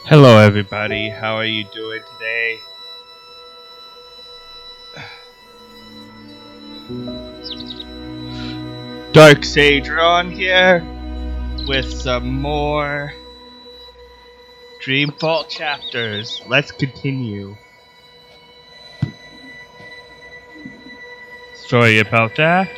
Hello, everybody. How are you doing today? Dark Sage Ron here with some more Dreamfall chapters. Let's continue. Sorry about that.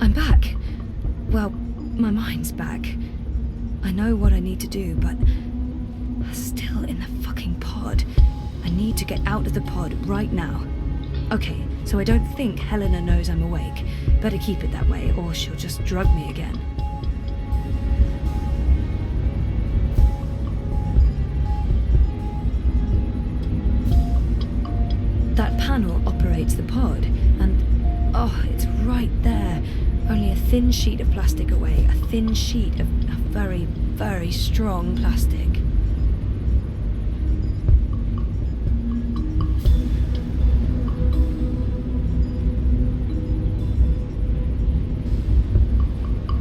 I'm back. Well, my mind's back. I know what I need to do, but still in the fucking pod. I need to get out of the pod right now. Okay, so I don't think Helena knows I'm awake. Better keep it that way, or she'll just drug me again. That panel operates the pod, and it's right there. Only a thin sheet of plastic away. A thin sheet of very, very strong plastic.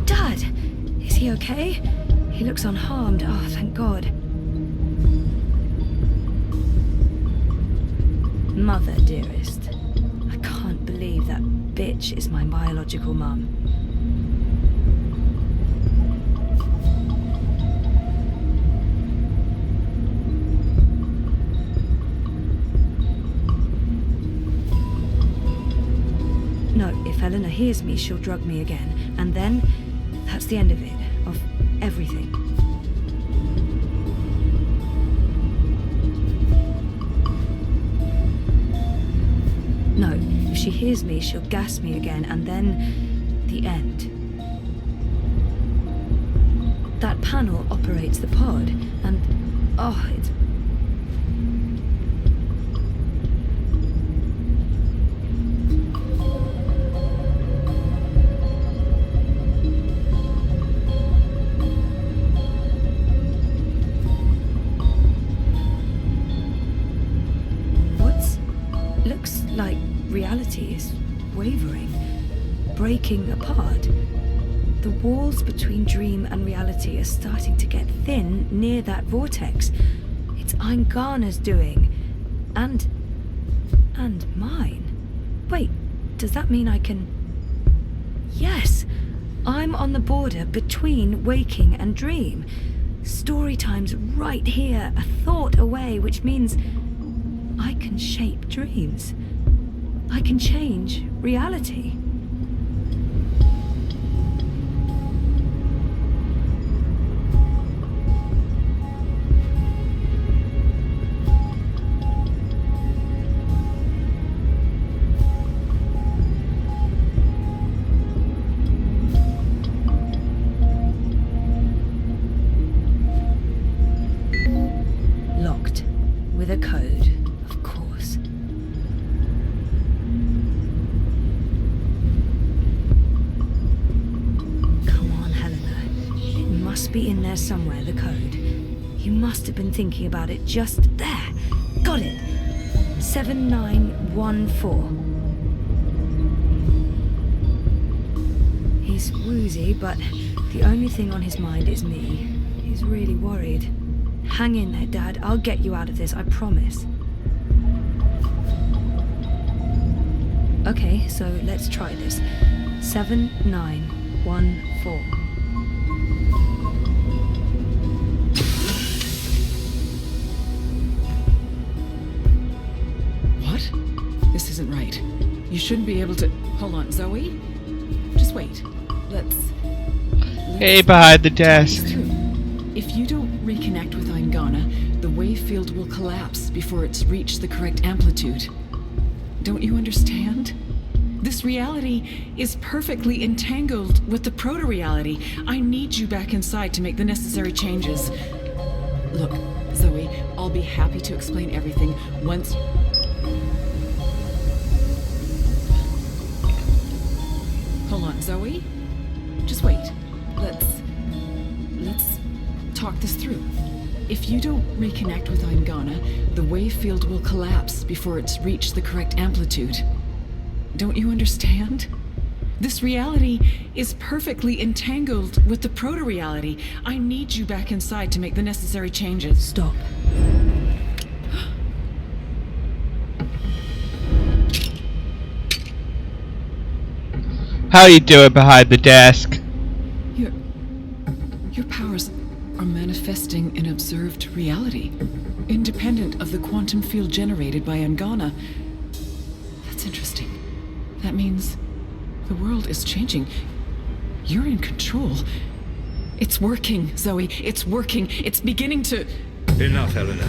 Dad! Is he okay? He looks unharmed. Oh, thank God. Mother, dearest. I can't believe that bitch is my biological mum. No, if Helena hears me, she'll drug me again. And then, that's the end of it. Of everything. No, if she hears me, she'll gas me again, and then the end. That panel operates the pod, and it's... Looks like reality is wavering, breaking apart. The walls between dream and reality are starting to get thin near that vortex. It's Eingana's doing. And mine. Wait, does that mean I can... Yes! I'm on the border between waking and dream. Story time's right here, a thought away, which means... I can shape dreams. I can change reality. Locked with a code. Be in there somewhere, the code. You must have been thinking about it just there. Got it. 7914. He's woozy, but the only thing on his mind is me. He's really worried. Hang in there, Dad. I'll get you out of this, I promise. Okay, so let's try this. 7914. 1-4. What? This isn't right. You shouldn't be able to... Hold on, Zoe? Just wait. Let's Hey, behind the talk desk. this through. If you don't reconnect with Eingana, the wave field will collapse before it's reached the correct amplitude. Don't you understand? This reality is perfectly entangled with the proto-reality. I need you back inside to make the necessary changes. Look, Zoe, I'll be happy to explain everything once... Hold on, Zoe? Just wait. Let's talk this through. If you don't reconnect with Eingana, the wave field will collapse before it's reached the correct amplitude. Don't you understand? This reality is perfectly entangled with the proto-reality. I need you back inside to make the necessary changes. Stop. How you doing behind the desk? Your powers are manifesting an observed reality, independent of the quantum field generated by Eingana. That's interesting. That means the world is changing. You're in control. It's working, Zoe. It's working. It's beginning to... Enough, Helena.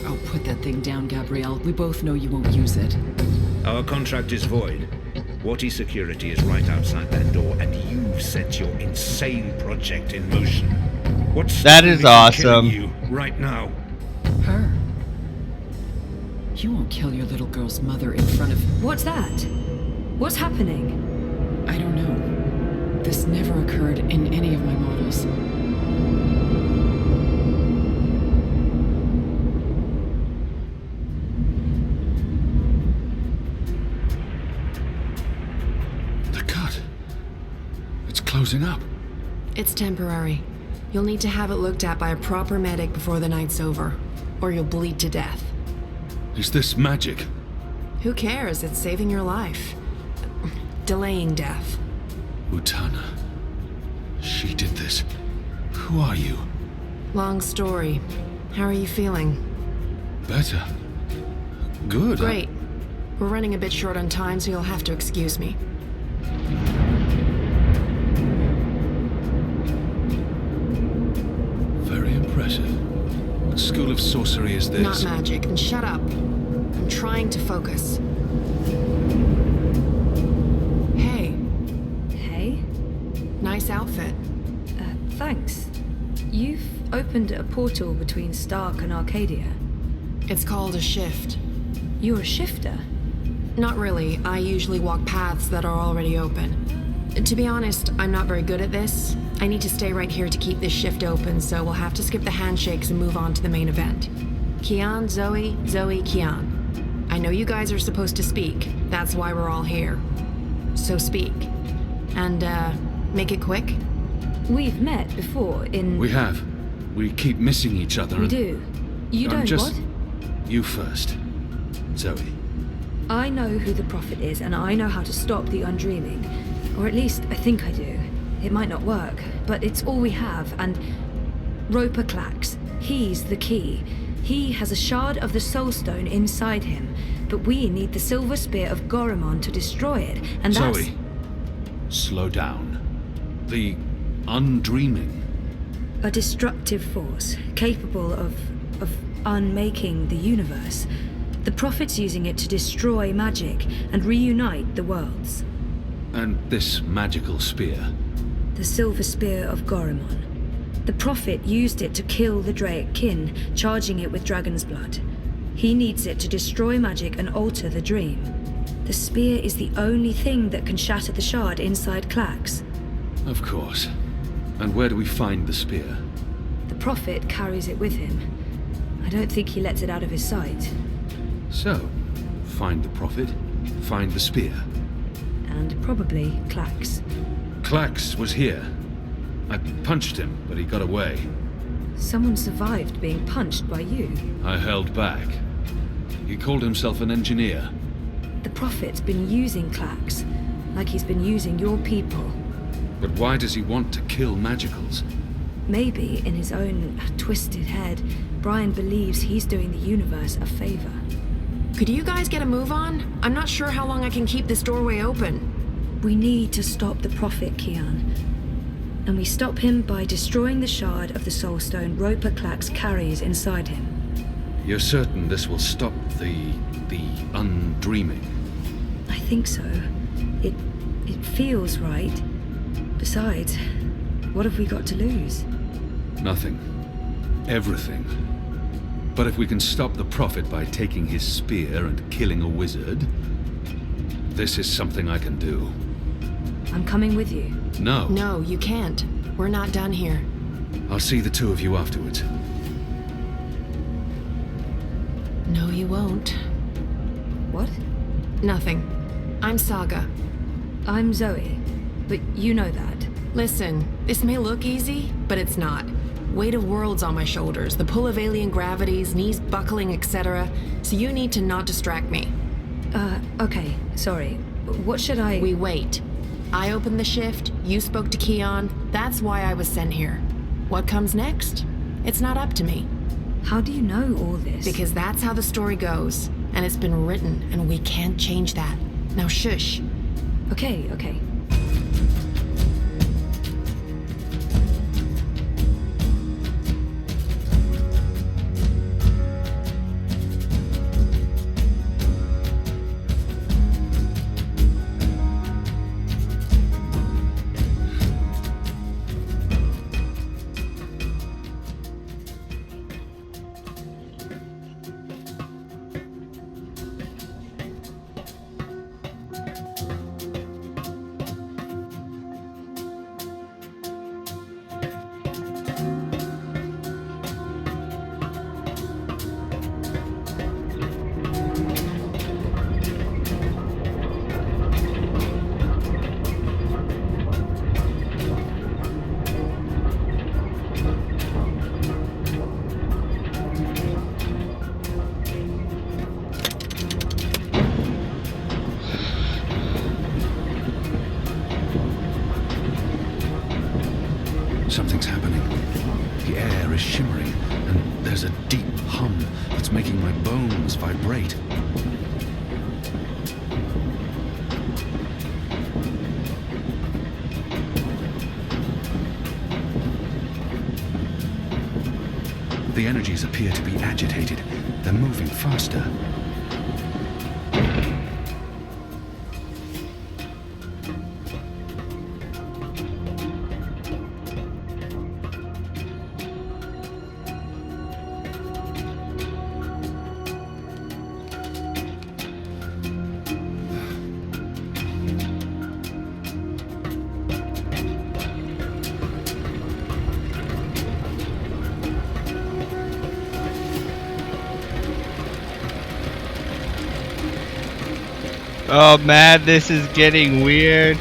Oh, put that thing down, Gabrielle. We both know you won't use it. Our contract is void. Wati security is right outside that door, and you've set your insane project in motion. What's That is awesome. you right now? Her. You won't kill your little girl's mother in front of... What's that? What's happening? I don't know. This never occurred in any of my models. The cut. It's closing up. It's temporary. You'll need to have it looked at by a proper medic before the night's over, or you'll bleed to death. Is this magic? Who cares? It's saving your life. Delaying death. Utana. She did this. Who are you? Long story. How are you feeling? Better. Good. Great. We're running a bit short on time, so you'll have to excuse me. Very impressive. What school of sorcery is this? Not magic. And shut up. I'm trying to focus. Hey, Hey? nice outfit. Thanks. You've opened a portal between Stark and Arcadia. It's called a shift. You're a shifter. Not really. I usually walk paths that are already open. To be honest, I'm not very good at this. I need to stay right here to keep this shift open, so we'll have to skip the handshakes and move on to the main event. Kian, Zoe, Zoe, Kian. I know you guys are supposed to speak. That's why we're all here. So speak. And, make it quick. We've met before in... We have. We keep missing each other. We and- do. You I'm don't just... what? You first. Zoe. I know who the Prophet is, and I know how to stop the undreaming. Or at least, I think I do. It might not work, but it's all we have, and... Roper Clax. He's the key. He has a shard of the Soul Stone inside him, but we need the Silver Spear of Gorimon to destroy it, and that's... Zoe. Slow down. The undreaming. A destructive force, capable of unmaking the universe. The Prophet's using it to destroy magic and reunite the worlds. And this magical spear. The Silver Spear of Gorimon. The Prophet used it to kill the Draic kin, charging it with dragon's blood. He needs it to destroy magic and alter the dream. The spear is the only thing that can shatter the shard inside Clax. Of course. And where do we find the spear? The Prophet carries it with him. I don't think he lets it out of his sight. So, find the Prophet, find the spear. And probably Clax. Clax was here. I punched him, but he got away. Someone survived being punched by you. I held back. He called himself an engineer. The Prophet's been using Clax, like he's been using your people. But why does he want to kill magicals? Maybe, in his own twisted head, Brian believes he's doing the universe a favor. Could you guys get a move on? I'm not sure how long I can keep this doorway open. We need to stop the Prophet, Kian. And we stop him by destroying the shard of the Soul Stone Roper Clax carries inside him. You're certain this will stop the undreaming? I think so. It feels right. Besides, what have we got to lose? Nothing. Everything. But if we can stop the Prophet by taking his spear and killing a wizard, this is something I can do. I'm coming with you. No. No, you can't. We're not done here. I'll see the two of you afterwards. No, you won't. What? Nothing. I'm Saga. I'm Zoe. But you know that. Listen, this may look easy, but it's not. Weight of worlds on my shoulders, the pull of alien gravities, knees buckling, etc. So you need to not distract me. Okay. Sorry. What should I... We wait. I opened the shift, you spoke to Keon, that's why I was sent here. What comes next? It's not up to me. How do you know all this? Because that's how the story goes, and it's been written, and we can't change that. Now shush. Okay. Something's happening. The air is shimmering, and there's a deep hum that's making my bones vibrate. The energies appear to be agitated. They're moving faster. Oh man, this is getting weird.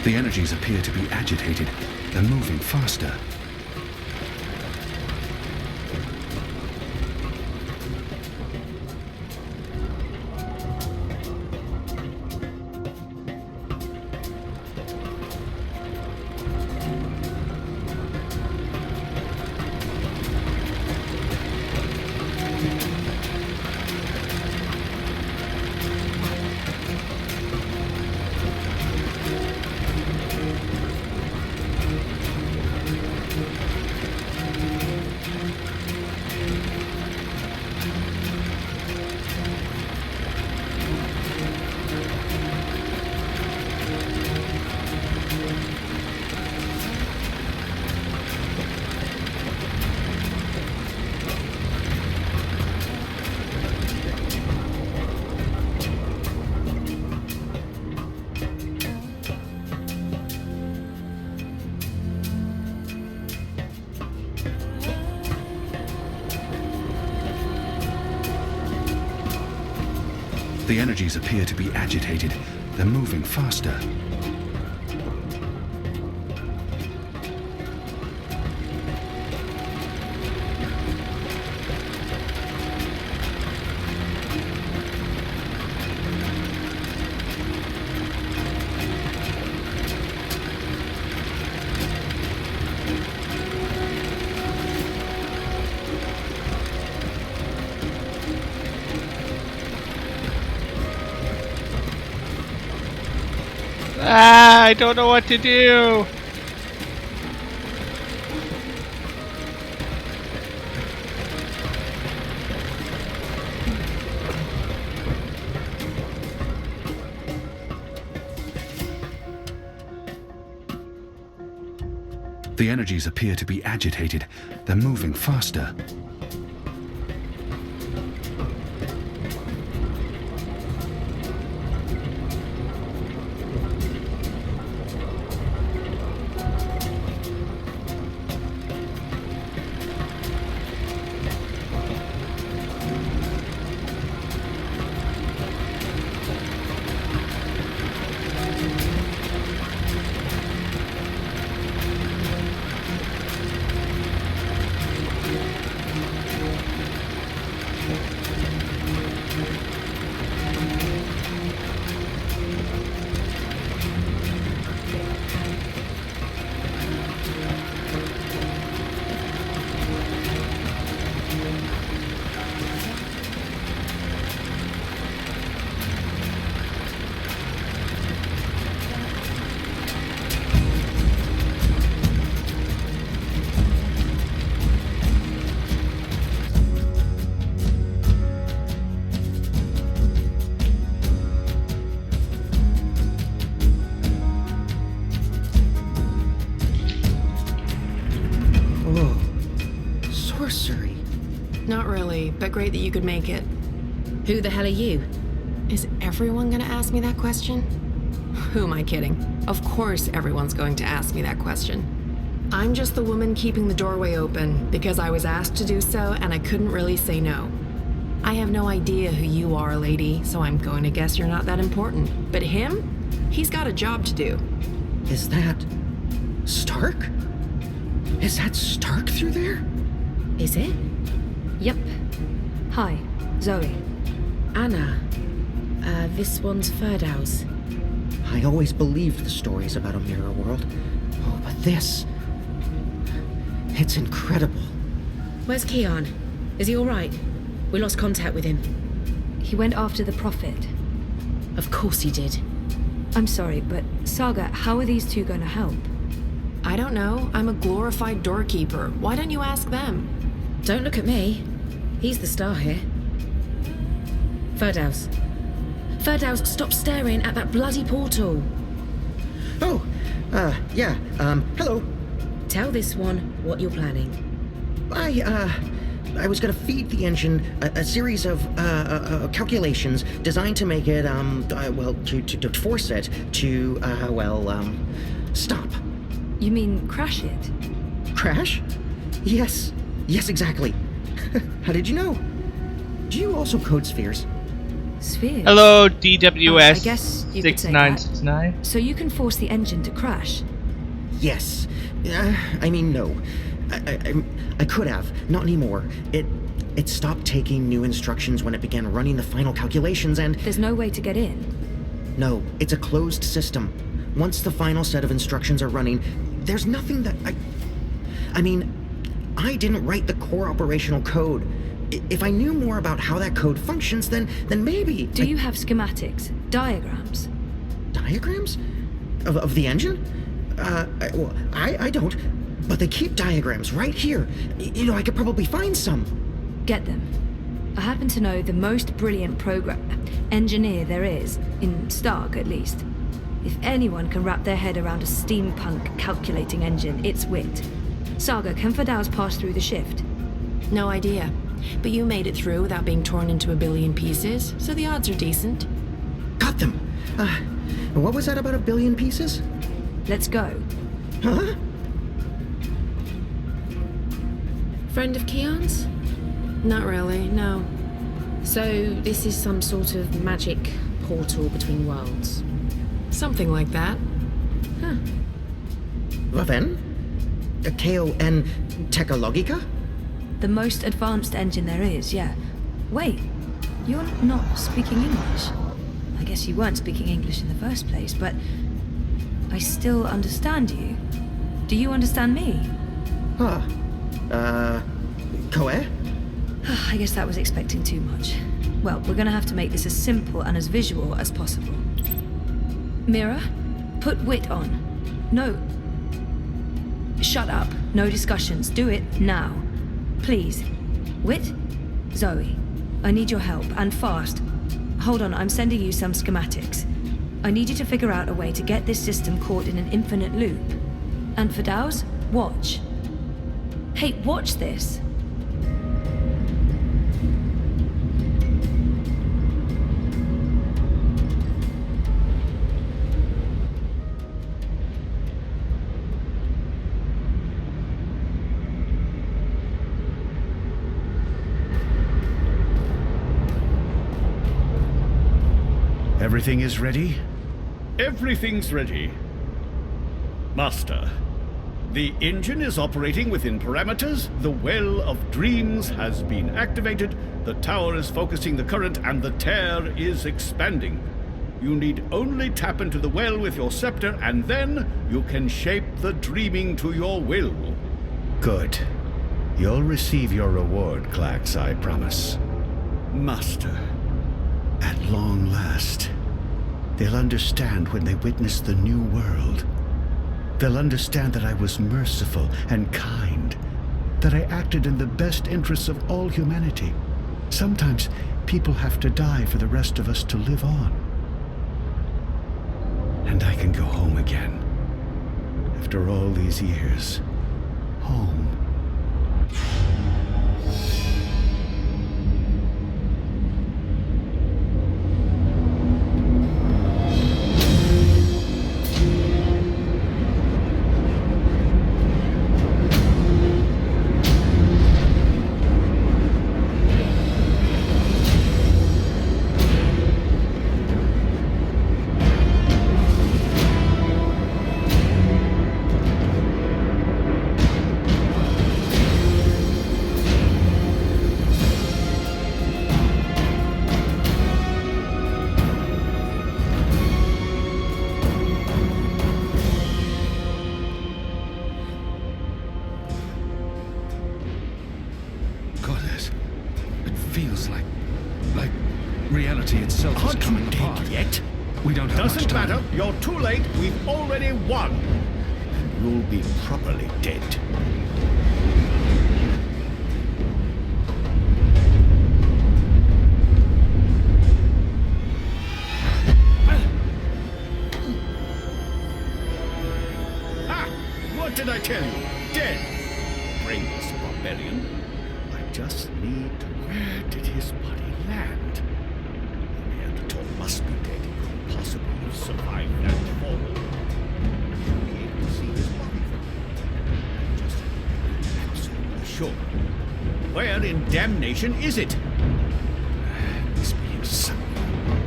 The energies appear to be agitated. They're moving faster. The energies appear to be agitated. They're moving faster. I don't know what to do. The energies appear to be agitated. They're moving faster. Not really, but great that you could make it. Who the hell are you? Is everyone gonna ask me that question? Who am I kidding? Of course everyone's going to ask me that question. I'm just the woman keeping the doorway open because I was asked to do so and I couldn't really say no. I have no idea who you are, lady, so I'm going to guess you're not that important. But him? He's got a job to do. Is that Stark? Is that Stark through there? Is it? Yep. Hi, Zoe. Anna. This one's Ferdow's. I always believed the stories about a mirror world. Oh, but this... it's incredible. Where's Keon? Is he alright? We lost contact with him. He went after the Prophet. Of course he did. I'm sorry, but Saga, how are these two going to help? I don't know. I'm a glorified doorkeeper. Why don't you ask them? Don't look at me. He's the star here. Ferdow's. Ferdow's, stop staring at that bloody portal. Oh, yeah, hello. Tell this one what you're planning. I was gonna feed the engine a series of, calculations designed to make it, to force it to, stop. You mean crash it? Crash? Yes, exactly. How did you know? Do you also code spheres? Spheres? Hello, DWS I guess you could say that. 6969. So you can force the engine to crash? Yes. No. I could have. Not anymore. It stopped taking new instructions when it began running the final calculations and... There's no way to get in? No, it's a closed system. Once the final set of instructions are running, there's nothing that I didn't write the core operational code. If I knew more about how that code functions, then maybe... Do you have schematics? Diagrams? Diagrams? Of the engine? I don't. But they keep diagrams right here. I could probably find some. Get them. I happen to know the most brilliant engineer there is, in Stark at least. If anyone can wrap their head around a steampunk calculating engine, it's Wit. Saga, can Ferdow's pass through the shift? No idea. But you made it through without being torn into a billion pieces, so the odds are decent. Got them. What was that about a billion pieces? Let's go. Huh? Friend of Keon's? Not really, no. So, this is some sort of magic portal between worlds. Something like that. Vaven? K-O-N Technologica? The most advanced engine there is, yeah. Wait, you're not speaking English. I guess you weren't speaking English in the first place, but I still understand you. Do you understand me? Koe? I guess that was expecting too much. Well, we're gonna have to make this as simple and as visual as possible. Mira, put Wit on. No. Shut up. No discussions. Do it now. Please. Wit? Zoe. I need your help, and fast. Hold on, I'm sending you some schematics. I need you to figure out a way to get this system caught in an infinite loop. And for Dow's, watch. Hey, watch this. Everything is ready? Everything's ready. Master, the engine is operating within parameters, the Well of Dreams has been activated, the tower is focusing the current, and the tear is expanding. You need only tap into the well with your scepter, and then you can shape the dreaming to your will. Good. You'll receive your reward, Klax, I promise. Master. At long last, they'll understand when they witness the new world. They'll understand that I was merciful and kind, that I acted in the best interests of all humanity. Sometimes people have to die for the rest of us to live on. And I can go home again. After all these years. Home. Feels like reality itself is coming apart. Yet? We don't have Doesn't much time. matter. You're too late. We've already won. And you'll be properly dead. Ah! What did I tell you? Dead. Brainless barbarian. I just need to... Where did his body land? The Neanderthal must be dead. He couldn't possibly have survived that fall. I should be able to see his body from here. I'm just absolutely sure. Where in damnation is it? Must be in somewhere.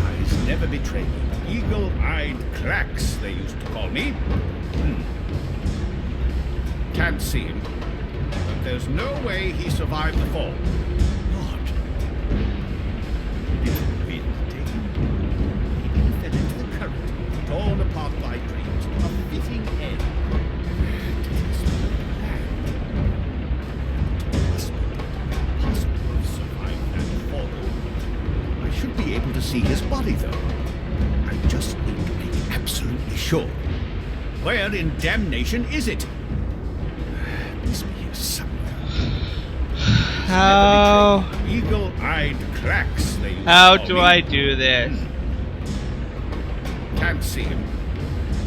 Eyes never betray me. Eagle-eyed Klax, they used to call me. Can't see him. But there's no way he survived the fall. God. Did it really take him? Maybe he fell into the current, torn apart by dreams. A fitting end. Where did his body land? It must be impossible to have survived that fall. I should be able to see his body, though. I just need to be absolutely sure. Where in damnation is it? Must be here somewhere. How Eagle-eyed Klax, they used to how call do me. I do this? Can't see him.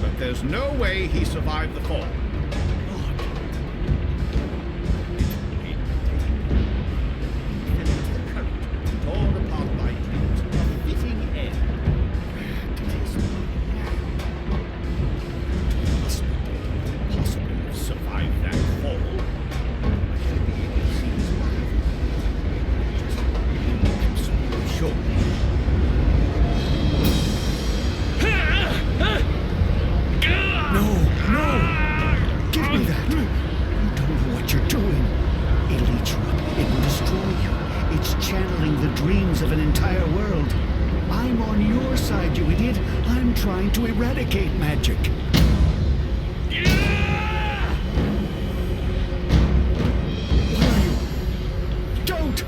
But there's no way he survived the fall. God. Did it really take him? He fell into the current, torn apart by dreams. A fitting end. Where did his body land? It must be impossible to have survived that fall. I should be able to see his body. Just trying to eradicate magic. What are you? Don't!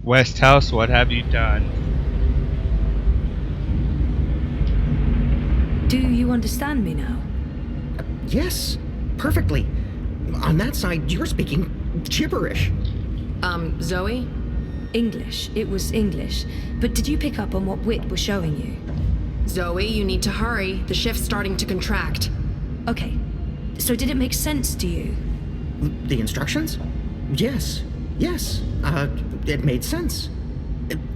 Westhouse, what have you done? Do you understand me now? Yes, perfectly. On that side, you're speaking gibberish. Zoe? English. It was English. But did you pick up on what Wit was showing you? Zoe, you need to hurry. The shift's starting to contract. Okay. So did it make sense to you? The instructions? Yes. It made sense.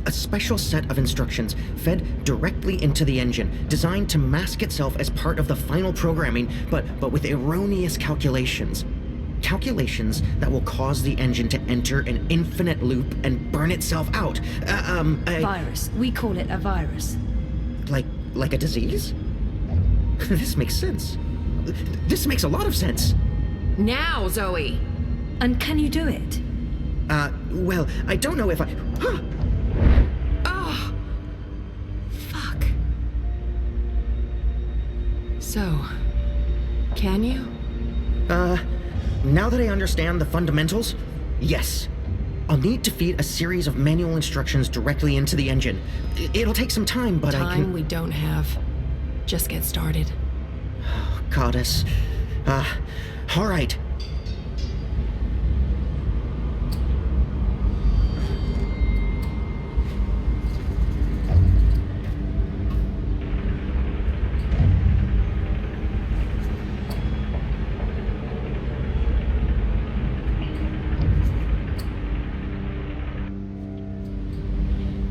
A special set of instructions fed directly into the engine, designed to mask itself as part of the final programming, but with erroneous calculations. Calculations that will cause the engine to enter an infinite loop and burn itself out. Virus. We call it a virus. Like a disease? This makes sense. This makes a lot of sense. Now, Zoe! And can you do it? Well, I don't know if I... Huh! Oh! Fuck. So, can you? Now that I understand the fundamentals, yes. I'll need to feed a series of manual instructions directly into the engine. It'll take some time, but I can... Time we don't have. Just get started. Oh, Goddess. All right.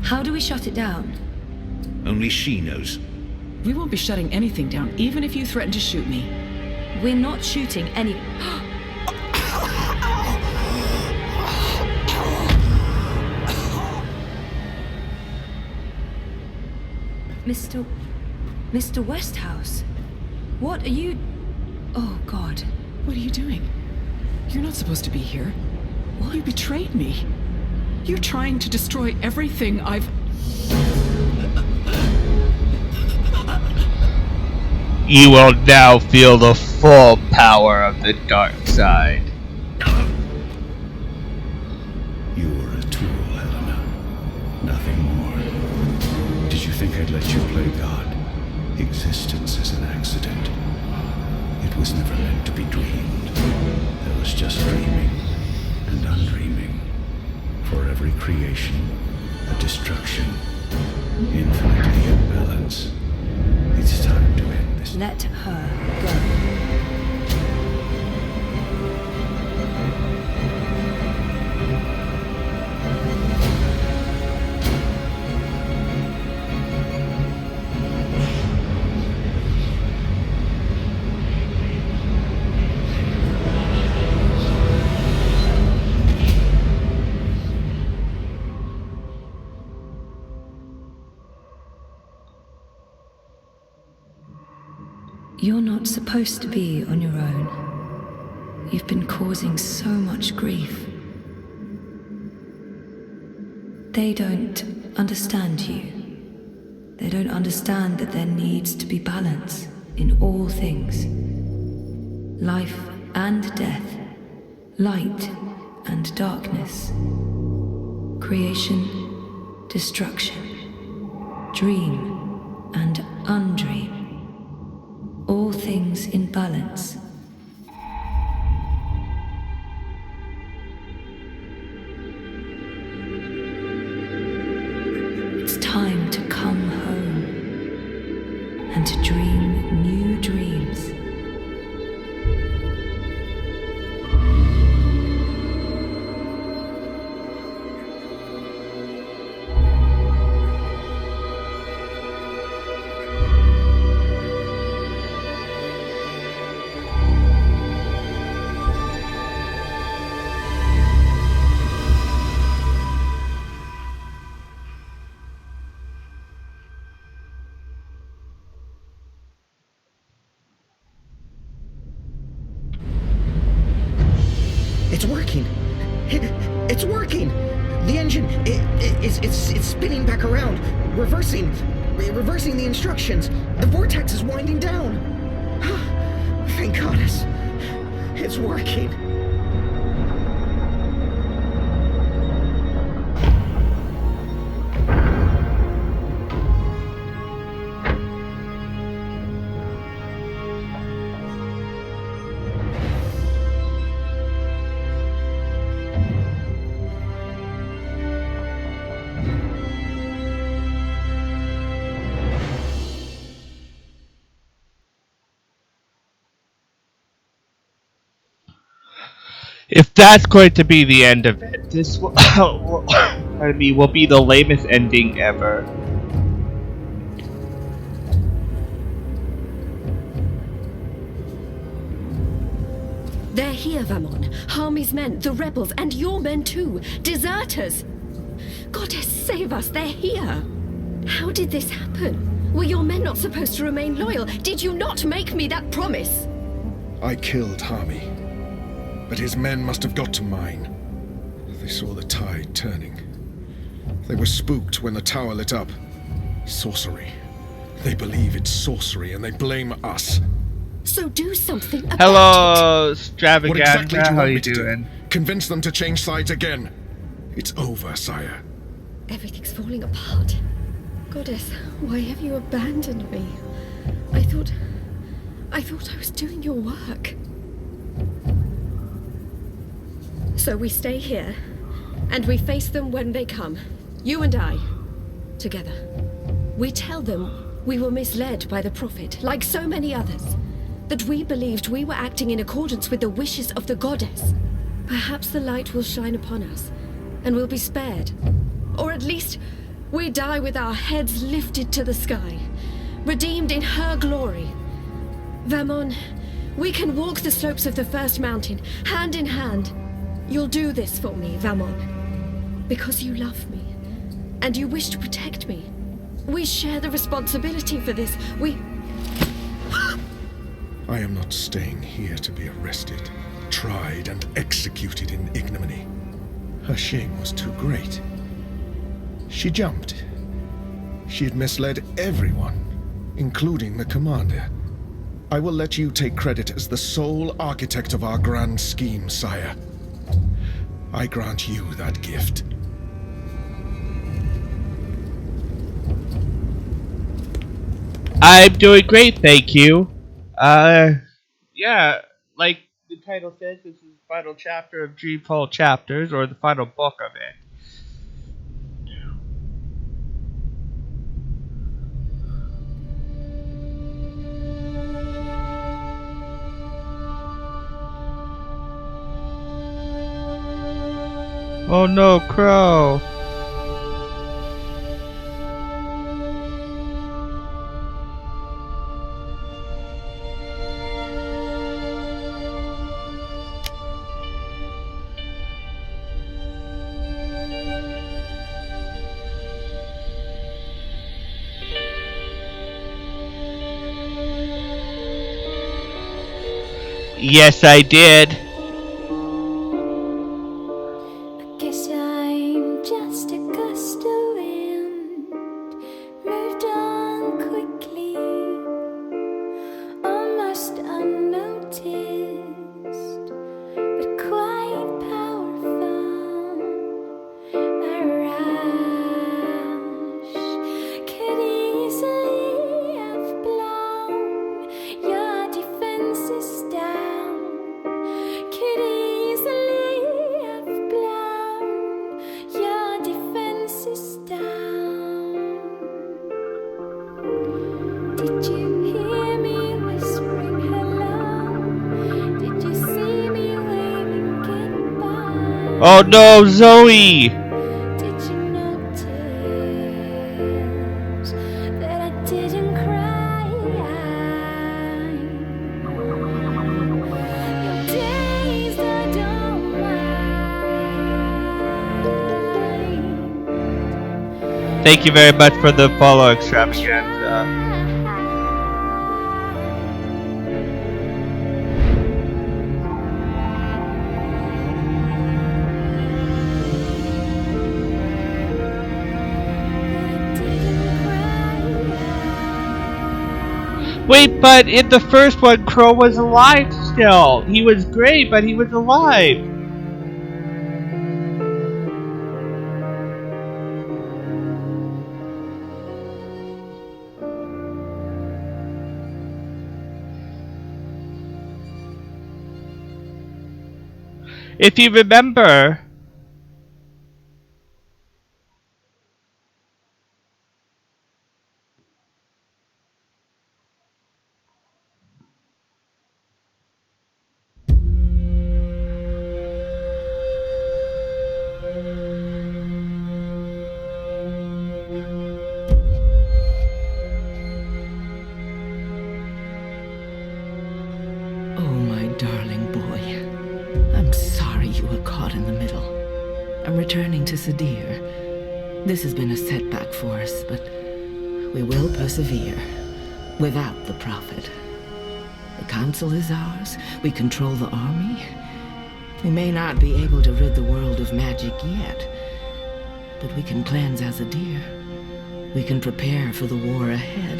How do we shut it down? Only she knows. We won't be shutting anything down, even if you threaten to shoot me. We're not shooting any... Mr. Westhouse? What are you... Oh, God. What are you doing? You're not supposed to be here. What? You betrayed me. You're trying to destroy everything I've... You will now feel the full power of the dark side. You were a tool, Helena. Nothing more. Did you think I'd let you play God? Existence is an accident. It was never meant to be dreamed. There was just dreaming and undreaming. For every creation, a destruction. Infinitely imbalance. It's time to end this. Let her go. You're not supposed to be on your own. You've been causing so much grief. They don't understand you. They don't understand that there needs to be balance in all things. Life and death, light and darkness, creation, destruction, dream and undream. All things in balance. It's time to come home and to dream new dreams. It's working. It's working. The engine, it's spinning back around, reversing the instructions. The vortex is winding down. Thank goodness. It's working. If that's going to be the end of it, this will, will be the lamest ending ever. They're here, Vamon. Harmy's men, the rebels, and your men too. Deserters! Goddess, save us, they're here! How did this happen? Were your men not supposed to remain loyal? Did you not make me that promise? I killed Harmy, but his men must have got to mine. They saw the tide turning. They were spooked when the tower lit up. Sorcery. They believe it's sorcery and they blame us. So do something about Hello, it. Extravaganza. What exactly do you How want you me to doing? do? Convince them to change sides again. It's over, sire. Everything's falling apart. Goddess, why have you abandoned me? I thought I was doing your work. So we stay here, and we face them when they come. You and I, together. We tell them we were misled by the Prophet, like so many others. That we believed we were acting in accordance with the wishes of the Goddess. Perhaps the light will shine upon us, and we'll be spared. Or at least, we die with our heads lifted to the sky, redeemed in her glory. Vamon, we can walk the slopes of the first mountain, hand in hand. You'll do this for me, Vamon. Because you love me, and you wish to protect me. We share the responsibility for this. I am not staying here to be arrested, tried, and executed in ignominy. Her shame was too great. She jumped. She had misled everyone, including the commander. I will let you take credit as the sole architect of our grand scheme, sire. I grant you that gift. I'm doing great, thank you. Yeah, like the title says, this is the final chapter of Dreamfall Chapters, or the final book of it. Oh no, Crow! Yes, I did. Guess I'm just a gust of wind, moved on quickly, almost unnoticed, but quite powerful. A rush could easily have blown your defenses down. Could easily have blown your defenses down. Did you hear me whispering hello? Did you see me waving goodbye? Oh no, Zoe! Did you notice that I didn't cry? Your days I don't mind. Thank you very much for the follow, Extravaganza. Wait, but in the first one, Crow was alive still. He was gray, but he was alive. If you remember, Oh, my darling boy. I'm sorry you were caught in the middle. I'm returning to Sadir. This has been a setback for us, but we will persevere without the Prophet. The Council is ours. We control the army. We may not be able to rid the world of magic yet, but we can cleanse Azadir. We can prepare for the war ahead.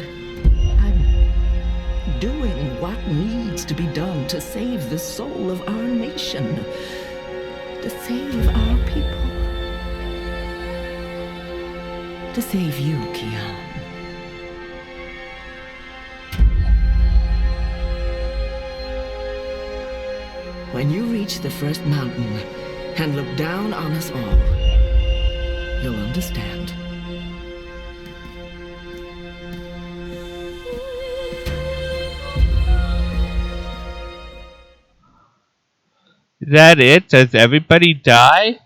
I'm doing what needs to be done to save the soul of our nation, to save our people, to save you, Kian. When you reach the first mountain and look down on us all, you'll understand. is that it? Does everybody die?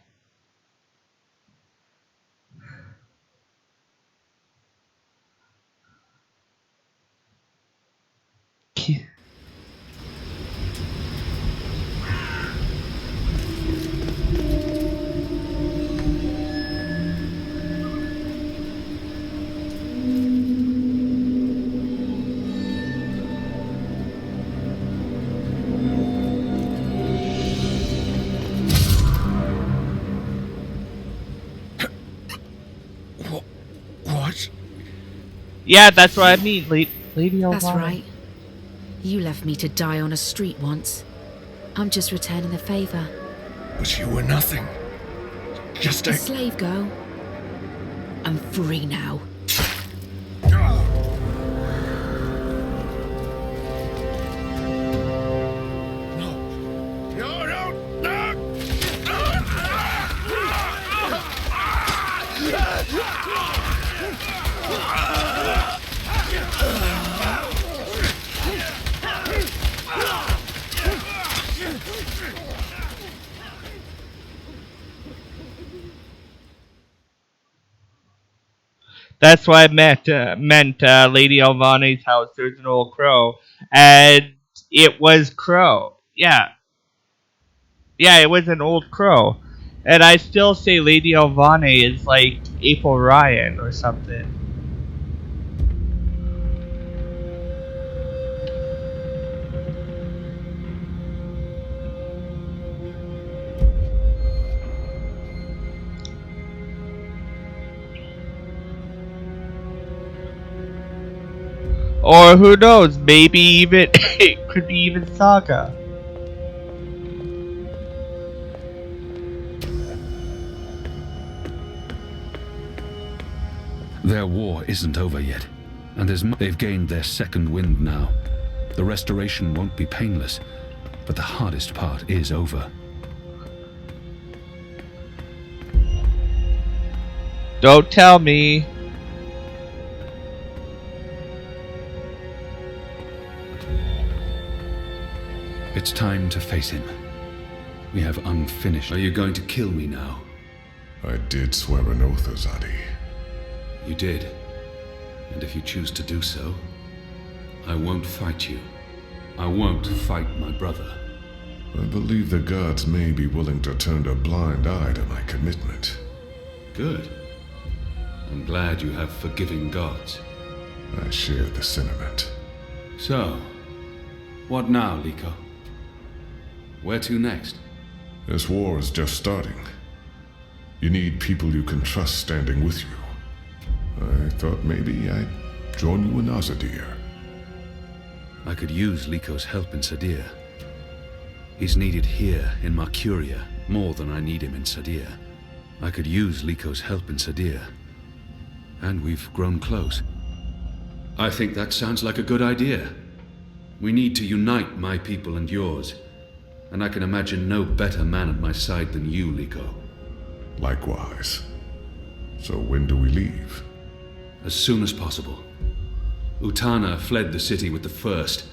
What? Yeah, that's what I mean, Lady Elvira. That's right. You left me to die on a street once. I'm just returning the favor. But you were nothing. Just A a... slave girl. I'm free now. That's what I meant Lady Alvani's house. There's an old crow, and it was Crow. Yeah, it was an old crow, and I still say Lady Alvani is like April Ryan or something. Or who knows, maybe even it could be even Saga. Their war isn't over yet, and they've gained their second wind now. The restoration won't be painless, but the hardest part is over. Don't tell me. It's time to face him. We have unfinished. Are you going to kill me now? I did swear an oath, Azadi. You did. And if you choose to do so, I won't fight you. I won't fight my brother. I believe the gods may be willing to turn a blind eye to my commitment. Good. I'm glad you have forgiving gods. I share the sentiment. So, what now, Liko? Where to next? This war is just starting. You need people you can trust standing with you. I thought maybe I'd join you in Azadir. I could use Liko's help in Sadir. He's needed here in Mercuria more than I need him in Sadir. I could use Liko's help in Sadir. And we've grown close. I think that sounds like a good idea. We need to unite my people and yours. And I can imagine no better man at my side than you, Liko. Likewise. So when do we leave? As soon as possible. Utana fled the city with the first.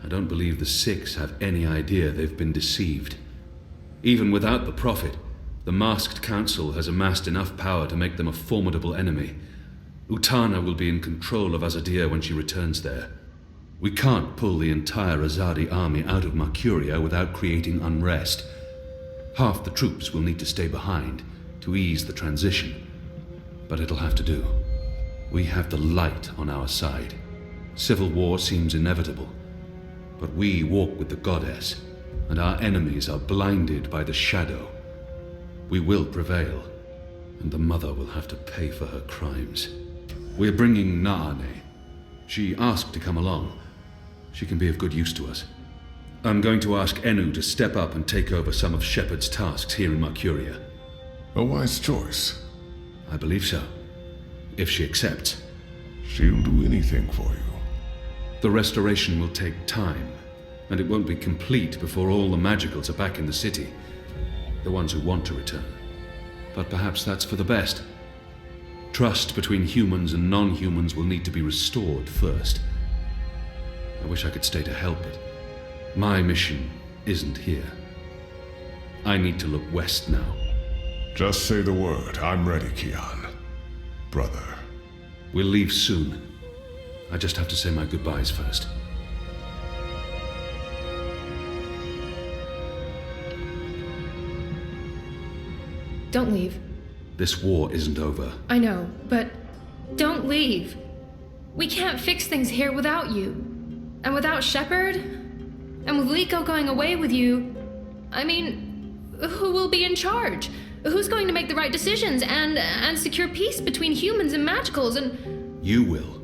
I don't believe the Six have any idea they've been deceived. Even without the Prophet, the Masked Council has amassed enough power to make them a formidable enemy. Utana will be in control of Azadir when she returns there. We can't pull the entire Azadi army out of Mercuria without creating unrest. Half the troops will need to stay behind to ease the transition. But it'll have to do. We have the light on our side. Civil war seems inevitable. But we walk with the goddess, and our enemies are blinded by the shadow. We will prevail, and the mother will have to pay for her crimes. We're bringing Naane. She asked to come along. She can be of good use to us. I'm going to ask Enu to step up and take over some of Shepard's tasks here in Mercuria. A wise choice. I believe so. If she accepts. She'll do anything for you. The restoration will take time, and it won't be complete before all the magicals are back in the city. The ones who want to return. But perhaps that's for the best. Trust between humans and non-humans will need to be restored first. I wish I could stay to help it. My mission isn't here. I need to look west now. Just say the word. I'm ready, Kian. Brother. We'll leave soon. I just have to say my goodbyes first. Don't leave. This war isn't over. I know, but don't leave. We can't fix things here without you. And without Shepard? And with Liko going away with you, I mean, who will be in charge? Who's going to make the right decisions and secure peace between humans and magicals and... You will.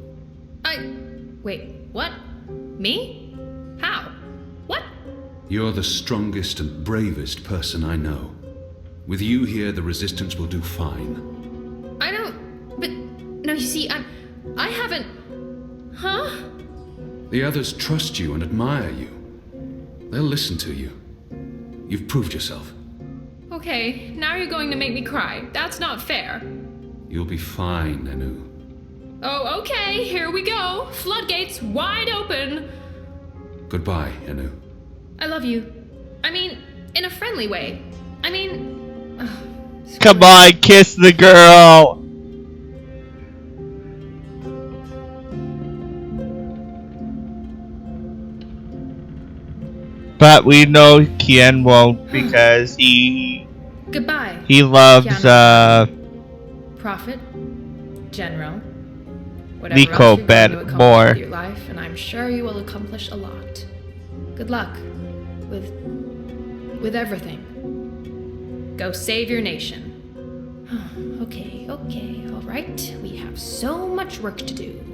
Wait, what? Me? How? What? You're the strongest and bravest person I know. With you here, the Resistance will do fine. I don't... But... No, you see, I haven't... Huh? The others trust you and admire you. They'll listen to you. You've proved yourself. Okay, now you're going to make me cry. That's not fair. You'll be fine, Enu. Oh, okay, here we go. Floodgates wide open. Goodbye, Enu. I love you. I mean, in a friendly way. I mean... Come on, kiss the girl! But we know Kian won't because Goodbye. he loves Prophet, General, whatever Liko else you're going to accomplish more. with your life, and I'm sure you will accomplish a lot. Good luck with everything. Go save your nation. Okay, all right. We have so much work to do.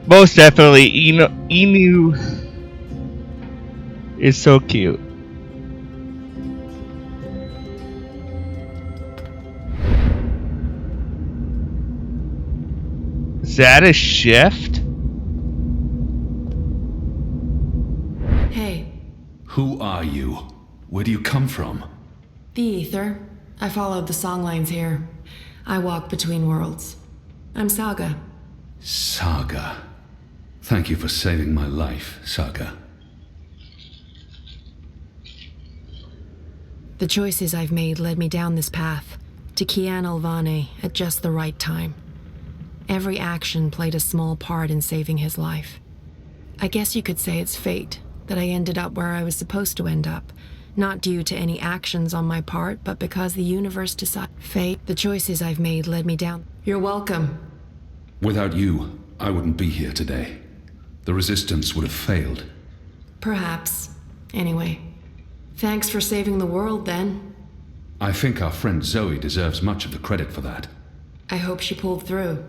Most definitely, Enu is so cute. Is that a shift? Hey, Who are you? Where do you come from? the Ether. I followed the songlines here. I walk between worlds. I'm Saga. Saga. Thank you for saving my life, Saga. The choices I've made led me down this path, to Kian Alvane at just the right time. Every action played a small part in saving his life. I guess you could say it's fate that I ended up where I was supposed to end up, not due to any actions on my part, but because the universe decided. Fate, the choices I've made led me down. You're welcome. Without you, I wouldn't be here today. The Resistance would have failed. Perhaps. Anyway, thanks for saving the world then. I think our friend Zoe deserves much of the credit for that. I hope she pulled through.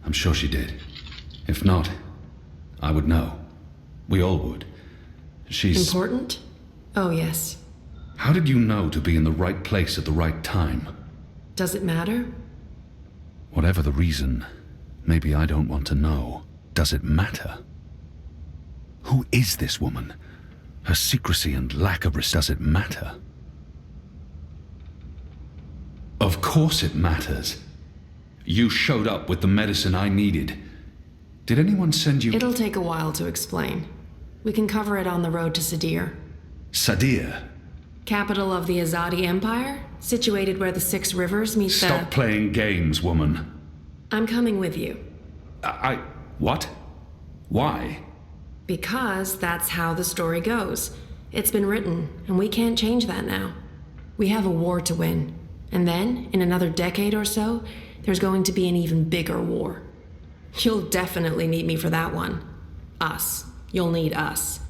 I'm sure she did. If not, I would know. We all would. She's... Important? Oh, yes. How did you know to be in the right place at the right time? Does it matter? Whatever the reason, maybe I don't want to know. Does it matter? Who is this woman? Her secrecy and lack of risk, does it matter? Of course it matters. You showed up with the medicine I needed. Did anyone send you... It'll take a while to explain. We can cover it on the road to Sadir. Sadir? Capital of the Azadi Empire, situated where the 6 rivers meet Stop playing games, woman. I'm coming with you. What? Why? Because that's how the story goes. It's been written, and we can't change that now. We have a war to win. And then, in another decade or so, there's going to be an even bigger war. You'll definitely need me for that one. Us. You'll need us.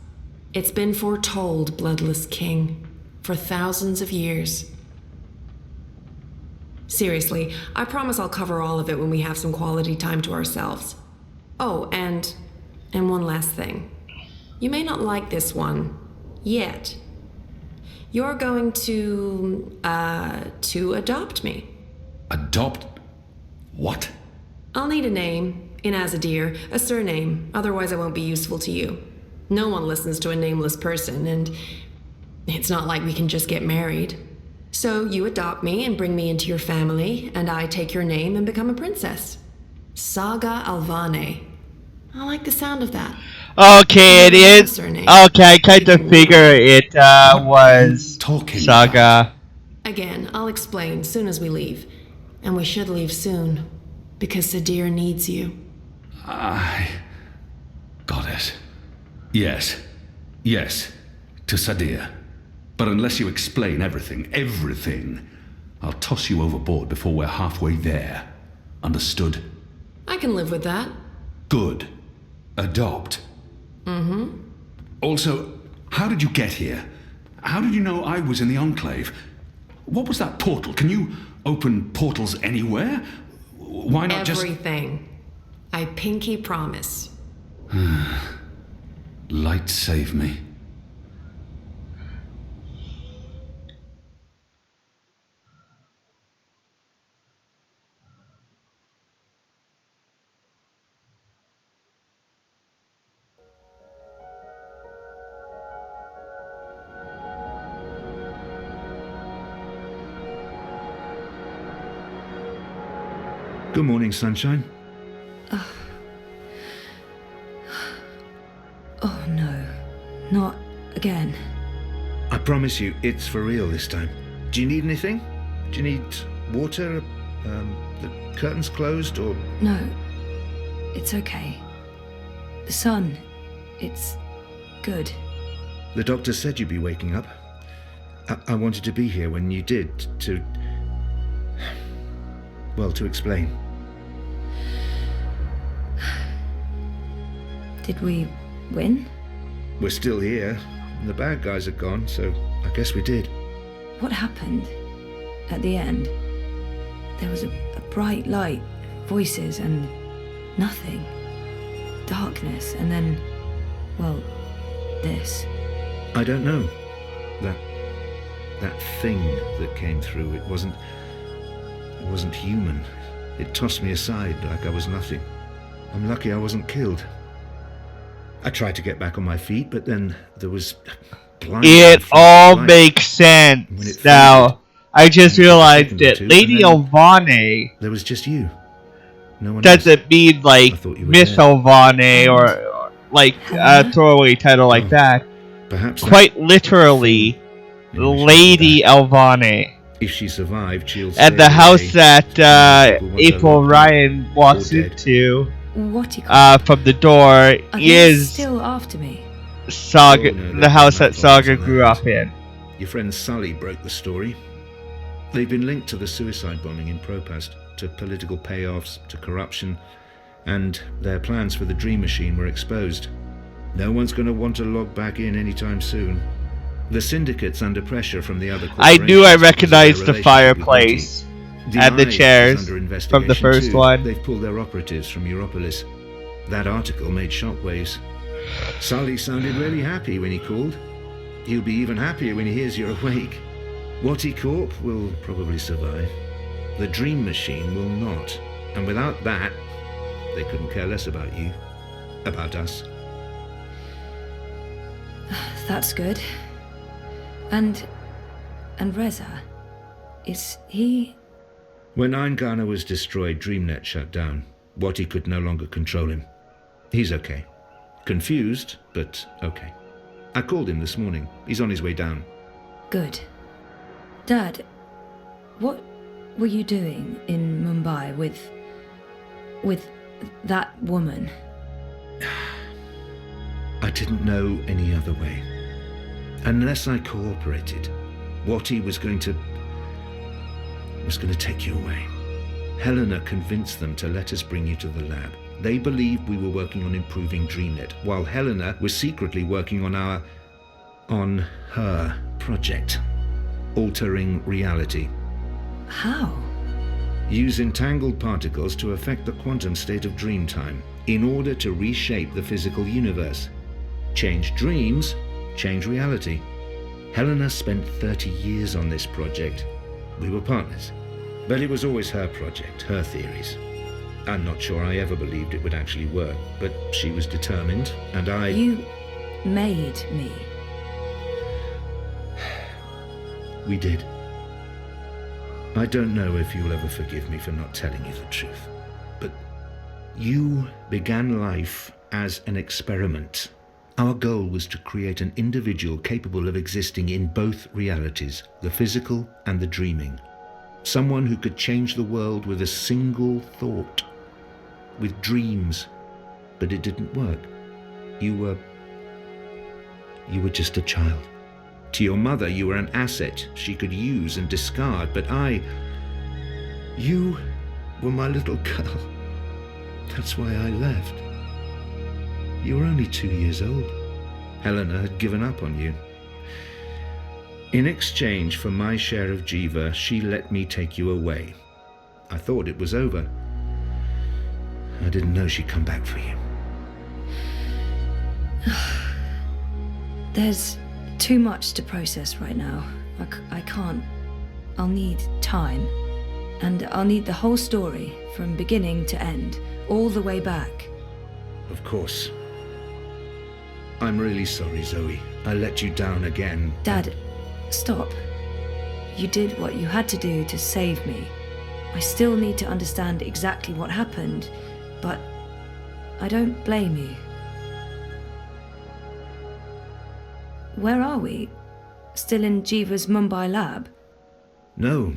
It's been foretold, Bloodless King, for thousands of years. Seriously, I promise I'll cover all of it when we have some quality time to ourselves. Oh, and one last thing. You may not like this one yet. You're going to adopt me. Adopt? What? I'll need a name, in Azadir, a surname, otherwise I won't be useful to you. No one listens to a nameless person, and it's not like we can just get married. So you adopt me and bring me into your family, and I take your name and become a princess. Saga Alvane. I like the sound of that. Okay, it is. Okay, I kind of figure it was Saga. Again, I'll explain soon as we leave. And we should leave soon, because Sadir needs you. Got it. Yes. Yes. To Sadir. But unless you explain everything, I'll toss you overboard before we're halfway there. Understood? I can live with that. Good. Adopt. Mm-hmm. Also, how did you get here? How did you know I was in the Enclave? What was that portal? Can you open portals anywhere? Why not Everything. I pinky promise. Light save me. Good morning, sunshine. Oh no, not again. I promise you, it's for real this time. Do you need anything? Do you need water? The curtains closed, or...? No, it's okay. The sun, it's good. The doctor said you'd be waking up. I wanted to be here when you did, to explain. Did we win? We're still here. The bad guys are gone, so I guess we did. What happened at the end? There was a bright light, voices, and nothing. Darkness, and then, well, this. I don't know. That thing that came through, it wasn't human. It tossed me aside like I was nothing. I'm lucky I wasn't killed. I tried to get back on my feet, but then there was It all makes sense now. I just realized it. Lady Alvane. There was just you. No one doesn't mean like Miss Alvane or like a throwaway title like that. Perhaps quite literally, Lady Alvane. If she survived, she'll and the house that April Ryan walks into from the door is still after me. Saga, the house that Saga grew up in. Your friend Sully broke the story. They've been linked to the suicide bombing in Propast, to political payoffs, to corruption, and their plans for the Dream Machine were exposed. No one's going to want to log back in anytime soon. The syndicate's under pressure from the other I knew I recognized the fireplace and the chairs from the first one. They've pulled their operatives from Europolis. That article made shockwaves. Sully sounded really happy when he called. He'll be even happier when he hears you're awake. Wattie Corp will probably survive. The Dream Machine will not. And without that, they couldn't care less about you. About us. That's good. And Reza, is he... When Eingana was destroyed, DreamNet shut down. Wattie could no longer control him. He's okay. Confused, but okay. I called him this morning. He's on his way down. Good. Dad, what were you doing in Mumbai with that woman? I didn't know any other way. Unless I cooperated, Wattie was going to take you away. Helena convinced them to let us bring you to the lab. They believed we were working on improving DreamNet, while Helena was secretly working on her project, altering reality. How? Use entangled particles to affect the quantum state of dreamtime in order to reshape the physical universe. Change dreams, change reality. Helena spent 30 years on this project. We were partners. But it was always her project, her theories. I'm not sure I ever believed it would actually work, but she was determined, and I... You made me. We did. I don't know if you'll ever forgive me for not telling you the truth, but you began life as an experiment. Our goal was to create an individual capable of existing in both realities, the physical and the dreaming. Someone who could change the world with a single thought, with dreams. But it didn't work. You were just a child. To your mother, you were an asset she could use and discard, but you were my little girl. That's why I left. You were only 2 years old. Helena had given up on you. In exchange for my share of Jiva, she let me take you away. I thought it was over. I didn't know she'd come back for you. There's too much to process right now. I can't. I'll need time. And I'll need the whole story, from beginning to end, all the way back. Of course. I'm really sorry, Zoe. I let you down again. Dad, stop. You did what you had to do to save me. I still need to understand exactly what happened, but I don't blame you. Where are we? Still in Jiva's Mumbai lab? No.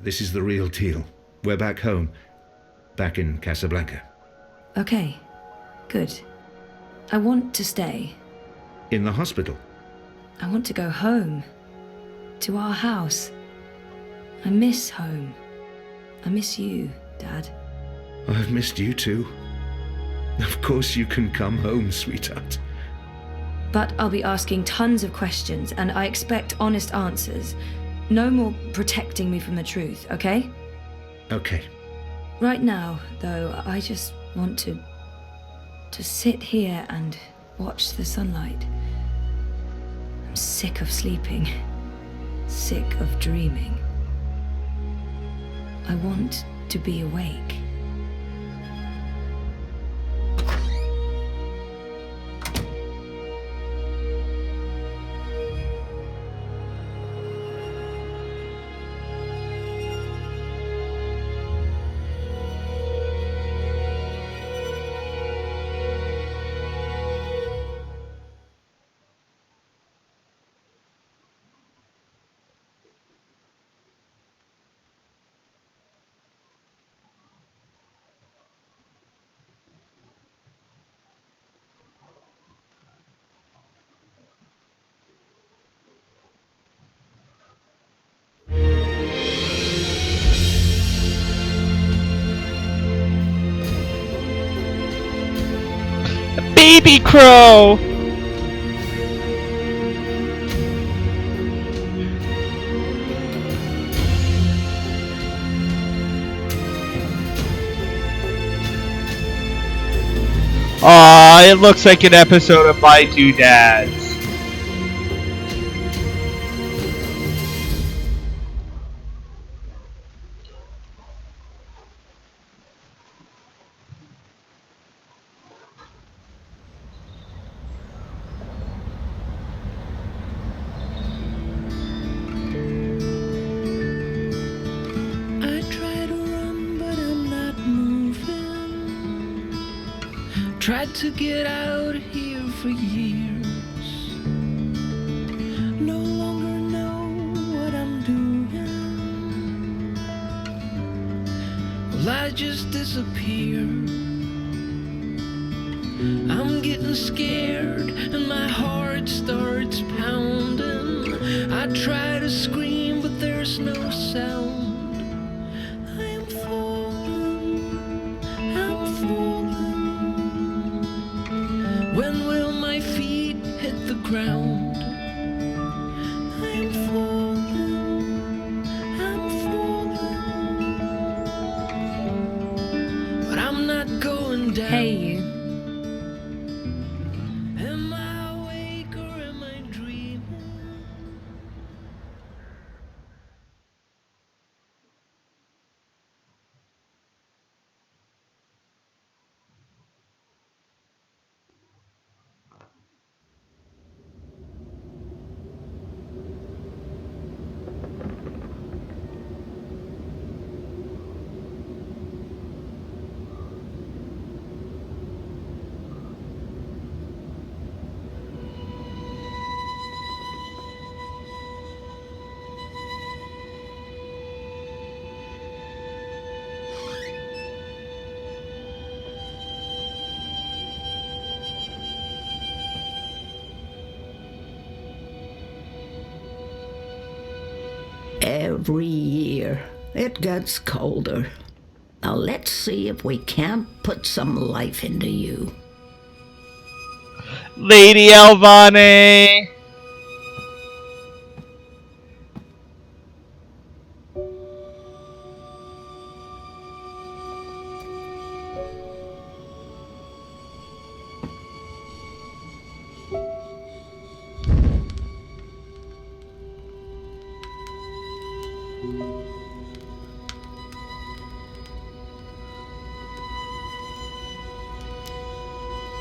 This is the real deal. We're back home. Back in Casablanca. Okay, good. I want to stay. In the hospital? I want to go home. To our house. I miss home. I miss you, Dad. I've missed you too. Of course you can come home, sweetheart. But I'll be asking tons of questions, and I expect honest answers. No more protecting me from the truth, okay? Okay. Right now, though, I just want to sit here and watch the sunlight. I'm sick of sleeping. Sick of dreaming. I want to be awake. Baby crow! Aw, it looks like an episode of My Two Dads. I try to run, but I'm not moving. Tried to get out of here for years. No longer know what I'm doing. Well, I just disappear. I'm getting scared and my heart starts pounding. I try to scream, but there's no sound. I'm falling, I'm falling. When will my feet hit the ground? I'm falling, I'm falling. But I'm not going down. Hey, you. Am I awake or am I dreaming? Every year, it gets colder. Now let's see if we can't put some life into you. Lady Elvane!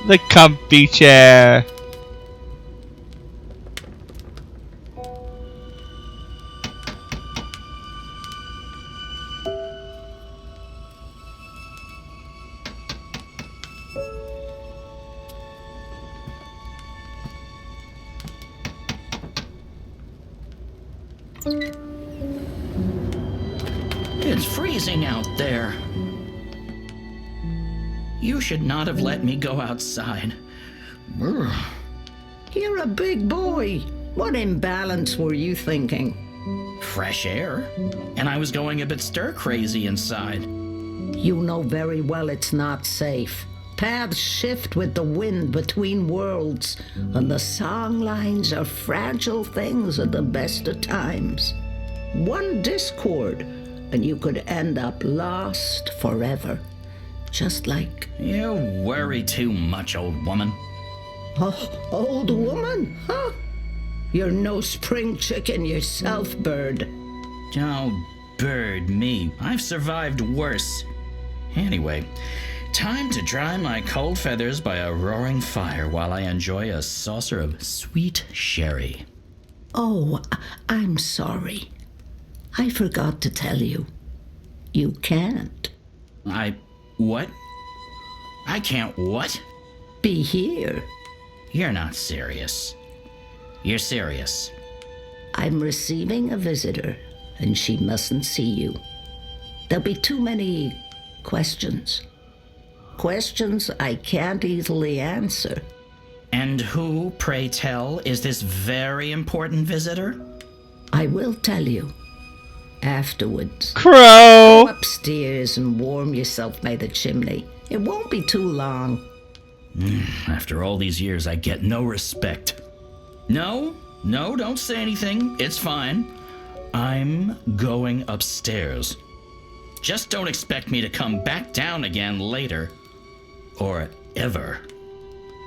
The comfy chair. It's freezing out there. You should not have let me go outside. Brr. You're a big boy. What imbalance were you thinking? Fresh air. And I was going a bit stir-crazy inside. You know very well it's not safe. Paths shift with the wind between worlds, and the song lines are fragile things at the best of times. One discord, and you could end up lost forever. Just like... You worry too much, old woman. Oh, old woman, huh? You're no spring chicken yourself, Bird. Oh, Bird, me. I've survived worse. Anyway, time to dry my cold feathers by a roaring fire while I enjoy a saucer of sweet sherry. Oh, I'm sorry. I forgot to tell you. You can't. What? I can't what? Be here. You're not serious. You're serious. I'm receiving a visitor, and she mustn't see you. There'll be too many questions. Questions I can't easily answer. And who, pray tell, is this very important visitor? I will tell you. Afterwards. Crow! Go upstairs and warm yourself by the chimney. It won't be too long. After all these years, I get no respect. No, don't say anything. It's fine. I'm going upstairs. Just don't expect me to come back down again later. Or ever.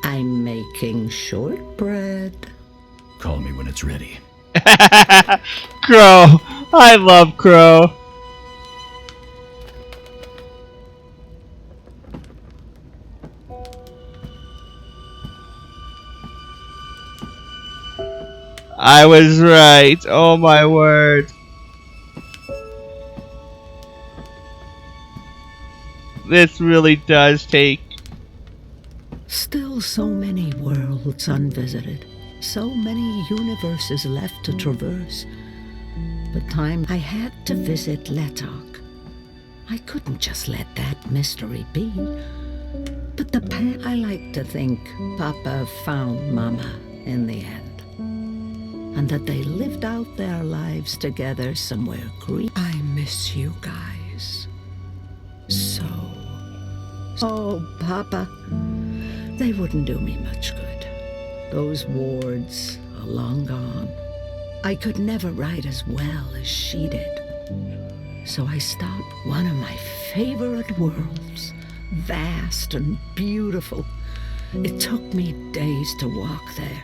I'm making shortbread. Call me when it's ready. Crow. I love Crow. I was right. Oh my word. This really does take... Still so many worlds unvisited. So many universes left to traverse. But time I had to visit Letok. I couldn't just let that mystery be. But I like to think Papa found Mama in the end. And that they lived out their lives together somewhere green. I miss you guys. So. Oh, Papa. They wouldn't do me much good. Those wards are long gone. I could never write as well as she did. So I stopped one of my favorite worlds. Vast and beautiful. It took me days to walk there.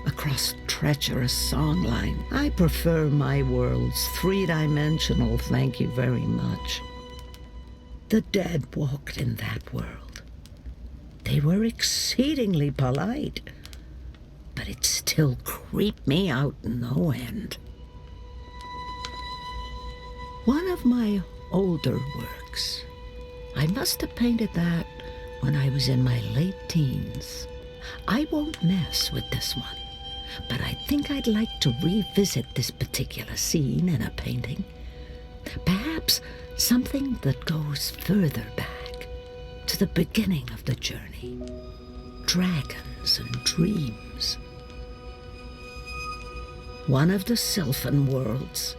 Across treacherous songline. I prefer my worlds three-dimensional, thank you very much. The dead walked in that world. They were exceedingly polite, but it still creeped me out no end. One of my older works, I must have painted that when I was in my late teens. I won't mess with this one. But I think I'd like to revisit this particular scene in a painting. Perhaps something that goes further back, to the beginning of the journey. Dragons and dreams. One of the Sylphan worlds.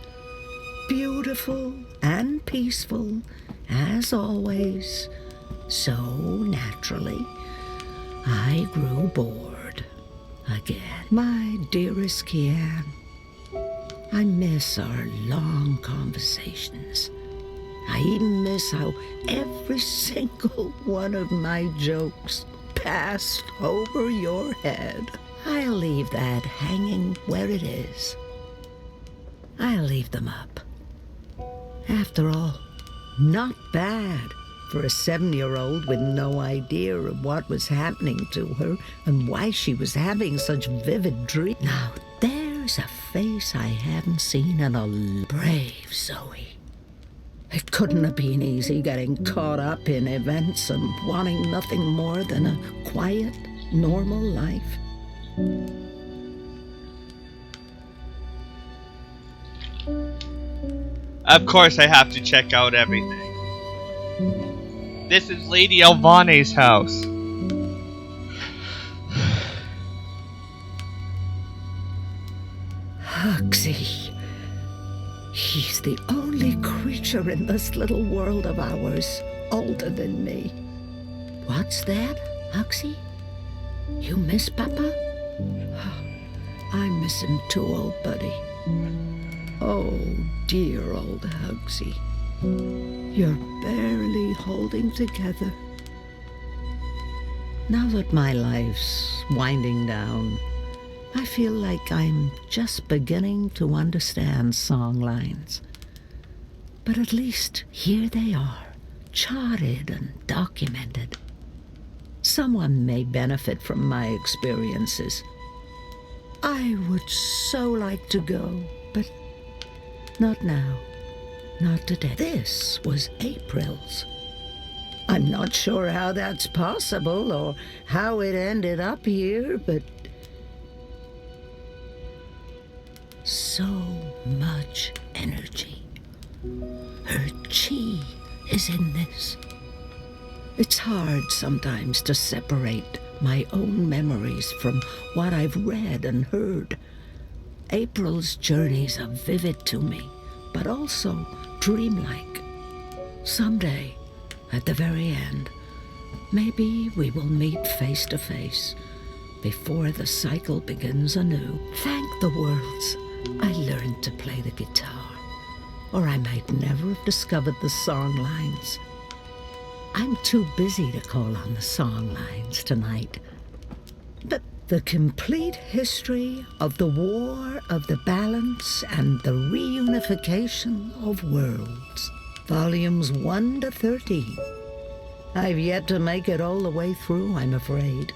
Beautiful and peaceful, as always. So naturally, I grew bored. Again, my dearest Kian, I miss our long conversations. I even miss how every single one of my jokes passed over your head. I'll leave that hanging where it is. I'll leave them up. After all, not bad for a 7-year-old with no idea of what was happening to her and why she was having such vivid dreams. Now, there's a face I haven't seen in a brave Zoe. It couldn't have been easy getting caught up in events and wanting nothing more than a quiet, normal life. Of course I have to check out everything. This is Lady Elvane's house. Huxley. He's the only creature in this little world of ours older than me. What's that, Huxley? You miss Papa? I miss him too, old buddy. Oh, dear old Huxley. You're barely holding together. Now that my life's winding down, I feel like I'm just beginning to understand songlines. But at least here they are, charted and documented. Someone may benefit from my experiences. I would so like to go, but not now. Not today. This was April's. I'm not sure how that's possible or how it ended up here, but so much energy. Her chi is in this. It's hard sometimes to separate my own memories from what I've read and heard. April's journeys are vivid to me, but also dreamlike. Someday, at the very end, maybe we will meet face to face before the cycle begins anew. Thank the worlds I learned to play the guitar, or I might never have discovered the song lines. I'm too busy to call on the song lines tonight. But the complete history of the War of the Balance and the Reunification of Worlds, Volumes 1 to 13. I've yet to make it all the way through, I'm afraid.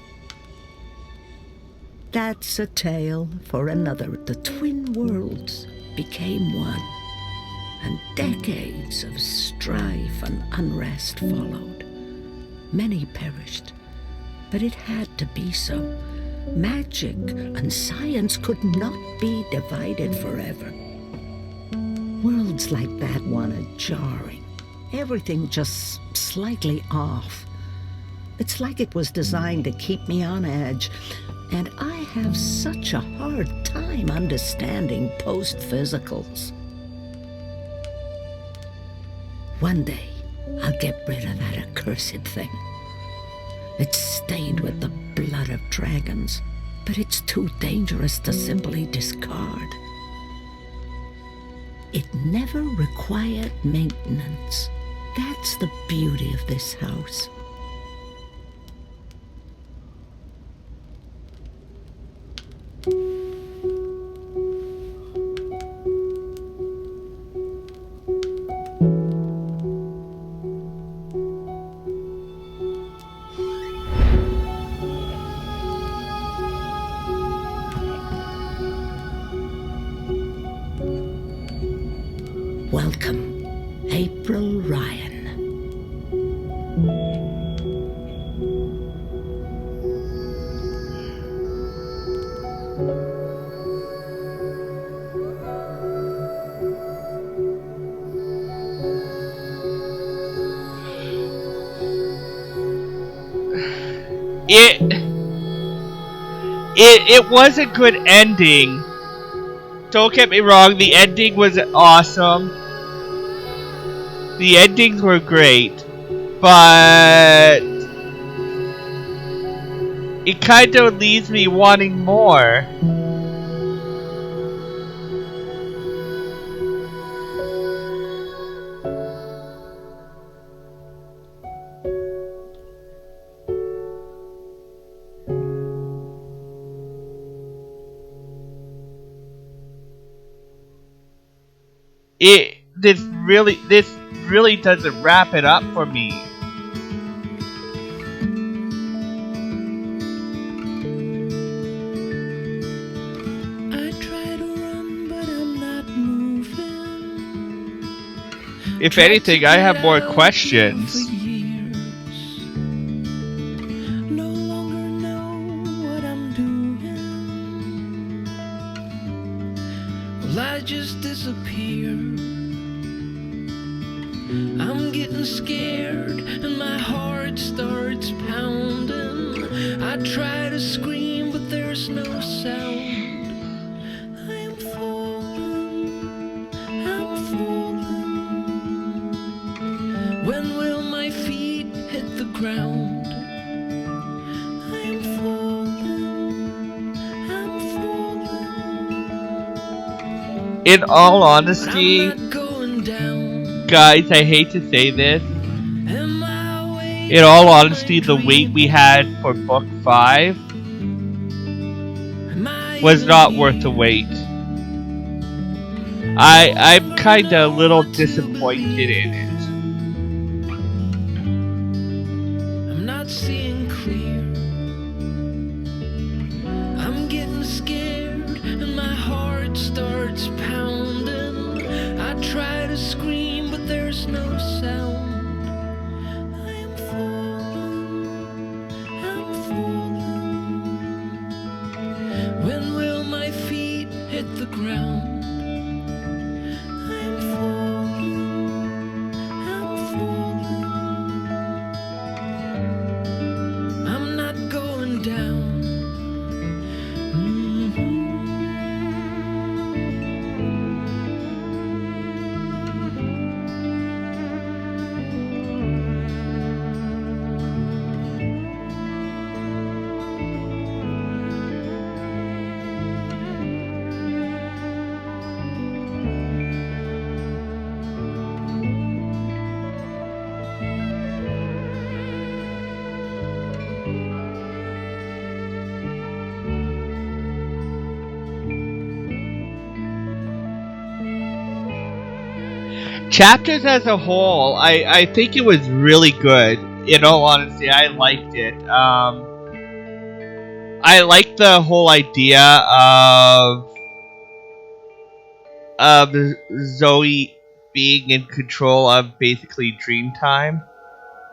That's a tale for another. The twin worlds became one, and decades of strife and unrest followed. Many perished, but it had to be so. Magic and science could not be divided forever. Worlds like that one are jarring. Everything just slightly off. It's like it was designed to keep me on edge, and I have such a hard time understanding post-physicals. One day, I'll get rid of that accursed thing. It's stained with the blood of dragons, but it's too dangerous to simply discard. It never required maintenance. That's the beauty of this house. Welcome, April Ryan. It was a good ending. Don't get me wrong, the ending was awesome. The endings were great, but it kind of leaves me wanting more. This really doesn't wrap it up for me. I try to run, but I'm not moving. If anything, I have more questions. No longer know what I'm doing. Well, I just disappear. I'm getting scared and my heart starts pounding. I try to scream, but there's no sound. I'm falling, I'm falling. When will my feet hit the ground? I'm falling, I'm falling. In all honesty, I'm not going down. guys, I hate to say this. In all honesty, the wait we had for book 5 was not worth the wait. I'm kinda a little disappointed in it. I'm not seeing clear. I'm getting scared and my heart starts pounding. I try to scream, but there's no sound. I'm falling, I'm falling. When will my feet hit the ground? I'm falling, I'm falling. I'm not chapters as a whole, I think it was really good. In all honesty, I liked it. I liked the whole idea of Zoe being in control of basically Dreamtime.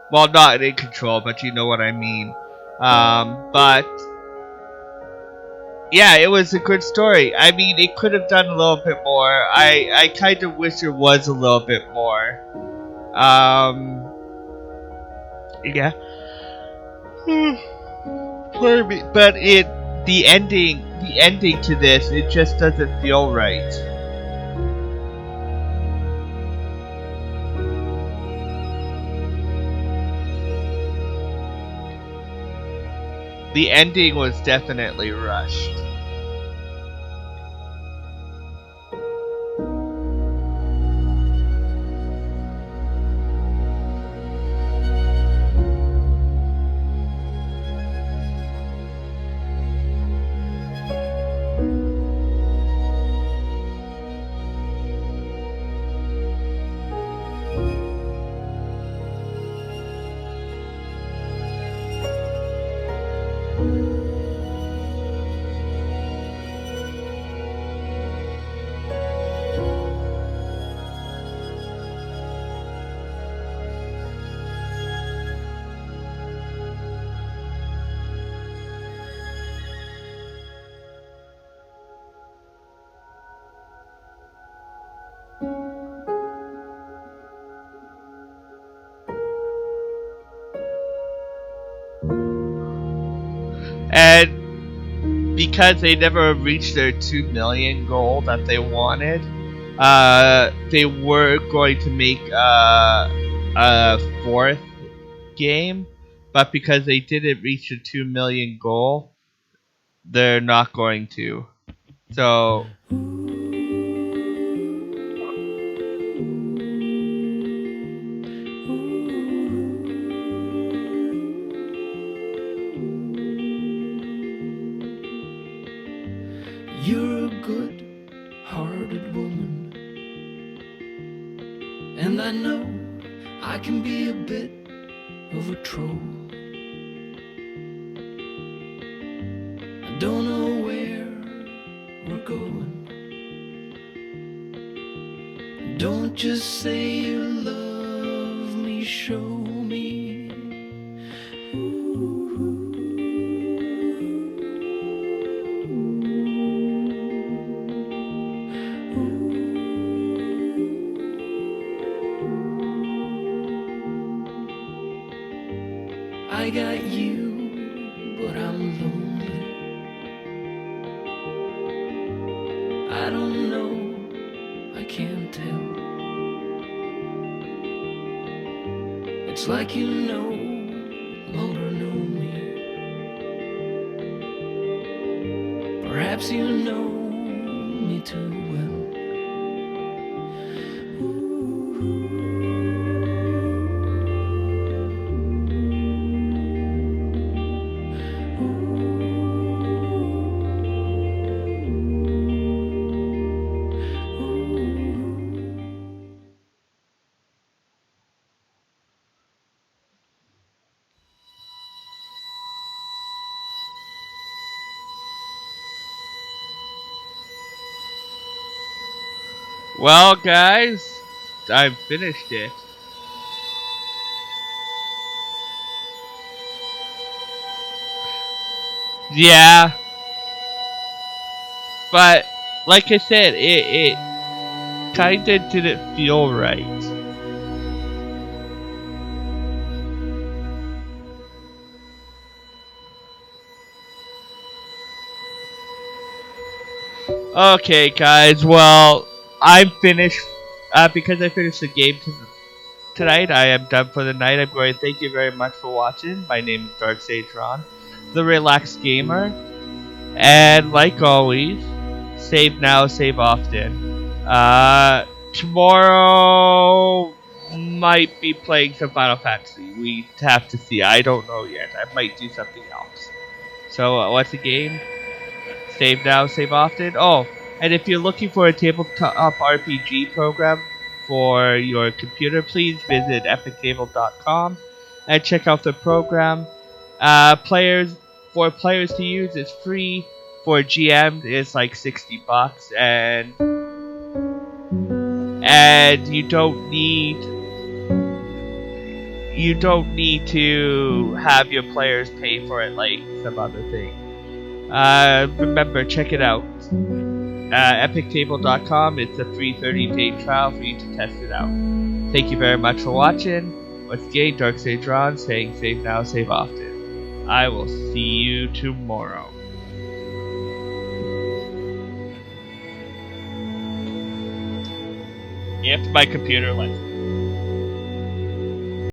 Well, not in control, but you know what I mean. But yeah, it was a good story. I mean, it could have done a little bit more. I kind of wish there was a little bit more. Yeah. Pardon me, but the ending to this, it just doesn't feel right. The ending was definitely rushed. And because they never reached their 2 million goal that they wanted, they were going to make a fourth game, but because they didn't reach the 2 million goal, they're not going to. So You're a good-hearted woman, and I know I can be a bit of a troll. I don't know where we're going. Don't just say you love me, show me. I got you, but I'm lonely. I don't know, I can't tell. It's like you no longer know me. Perhaps you know me too well. well, guys, I've finished it. Yeah, but like I said, it kinda didn't feel right. Okay, guys, well, I'm finished. Because I finished the game tonight, I am done for the night. I'm going to thank you very much for watching. My name is Dark Sage Ron, the Relaxed Gamer. And like always, save now, save often. Tomorrow might be playing some Final Fantasy. We have to see. I don't know yet. I might do something else. So, what's the game? Save now, save often. Oh, and if you're looking for a tabletop RPG program, for your computer, please visit epictable.com and check out the program. Players to use, it's free. For GM, it's like $60, and you don't need to have your players pay for it like some other thing. Remember, check it out. Epictable.com. It's a free 30-day trial for you to test it out. Thank you very much for watching. Once again, Dark Sage Ron saying save now, save often. I will see you tomorrow. If my computer lets me.